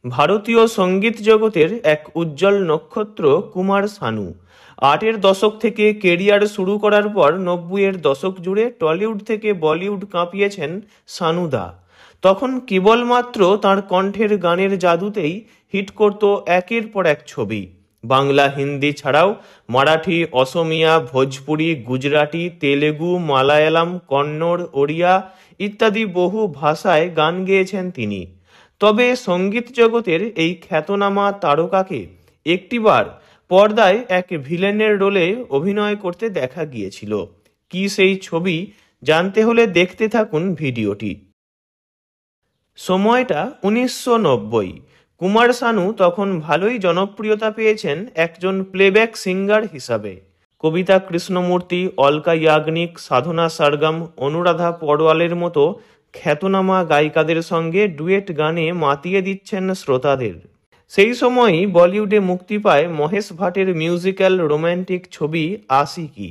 ভারতীয় সঙ্গীত জগতের এক উজ্জ্বল নক্ষত্র কুমার শানু। ৮-এর দশক থেকে কেরিয়ার শুরু করার পর ৯০-এর দশক জুড়ে টলিউড থেকে বলিউড কাঁপিয়েছেন শানুদা। তখন কেবলমাত্র তাঁর কণ্ঠের গানের জাদুতেই হিট করত একের পর এক ছবি। বাংলা, হিন্দি ছাড়াও মারাঠি, অসমিয়া, ভোজপুরি, গুজরাটি, তেলেগু, মালায়ালাম, কন্নড়, ওড়িয়া ইত্যাদি বহু ভাষায় গান গেয়েছেন তিনি। তবে সঙ্গীত জগতের এই খ্যাতনামা তারকাকে একটিবার পর্দায় এক ভিলেনের রোলে অভিনয় করতে দেখা গিয়েছিল। কি সেই ছবি জানতে হলে দেখতে থাকুন ভিডিওটি। সময়টা ১৯৯০। কুমার শানু তখন ভালোই জনপ্রিয়তা পেয়েছেন একজন প্লেব্যাক সিঙ্গার হিসাবে। কবিতা কৃষ্ণমূর্তি, অলকা ইয়াগনিক, সাধনা সরগম, অনুরাধা পড়ওয়ালের মতো খ্যাতনামা গায়িকাদের সঙ্গে ডুয়েট গানে মাতিয়ে দিচ্ছেন শ্রোতাদের। সেই সময়ই বলিউডে মুক্তি পায় মহেশ ভাটের মিউজিক্যাল রোম্যান্টিক ছবি আশিকি।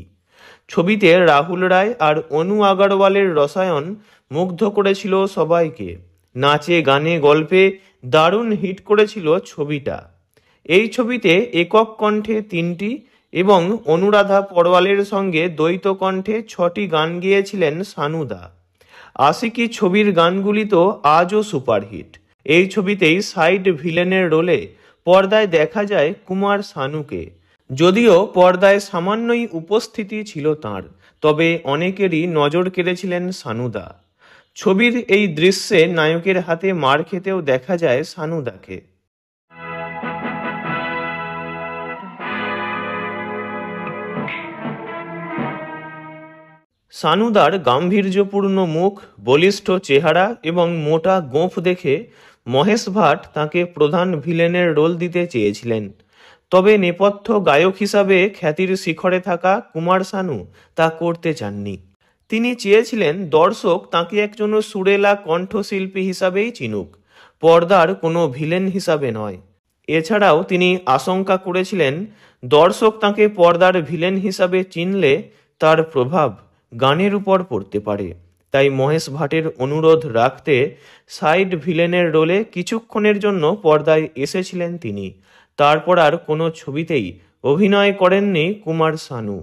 ছবিতে রাহুল রায় আর অনু আগরওয়ালের রসায়ন মুগ্ধ করেছিল সবাইকে। নাচে, গানে, গল্পে দারুণ হিট করেছিল ছবিটা। এই ছবিতে একক কণ্ঠে ৩টি এবং অনুরাধা পড়ওয়ালের সঙ্গে দ্বৈত কণ্ঠে ৬টি গান গেয়েছিলেন শানুদা। আশিকি ছবির গানগুলি তো আজও সুপারহিট। এই ছবিতেই সাইড ভিলেনের রোলে পর্দায় দেখা যায় কুমার শানুকে। যদিও পর্দায় সামান্যই উপস্থিতি ছিল তাঁর, তবে অনেকেরই নজর কেড়েছিলেন শানুদা। ছবির এই দৃশ্যে নায়কের হাতে মার খেতেও দেখা যায় শানুদাকে। শানুদার গাম্ভীর্যপূর্ণ মুখ, বলিষ্ঠ চেহারা এবং মোটা গোঁফ দেখে মহেশ ভাট তাঁকে প্রধান ভিলেনের রোল দিতে চেয়েছিলেন। তবে নেপথ্য গায়ক হিসাবে খ্যাতির শিখরে থাকা কুমার শানু তা করতে চাননি। তিনি চেয়েছিলেন দর্শক তাঁকে একজন সুরেলা কণ্ঠশিল্পী হিসাবেই চিনুক, পর্দার কোনো ভিলেন হিসাবে নয়। এছাড়াও তিনি আশঙ্কা করেছিলেন দর্শক তাঁকে পর্দার ভিলেন হিসাবে চিনলে তার প্রভাব গানের উপর পড়তে পারে। তাই মহেশ ভাটের অনুরোধ রাখতে সাইড ভিলেনের রোলে কিছুক্ষণের জন্য পর্দায় এসেছিলেন তিনি। তারপর আর কোনো ছবিতেই অভিনয় করেননি কুমার শানু।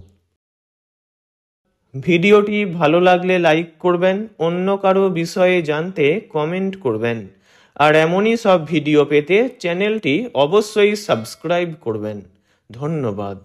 ভিডিওটি ভালো লাগলে লাইক করবেন, অন্য কারো বিষয়ে জানতে কমেন্ট করবেন, আর এমনই সব ভিডিও পেতে চ্যানেলটি অবশ্যই সাবস্ক্রাইব করবেন। ধন্যবাদ।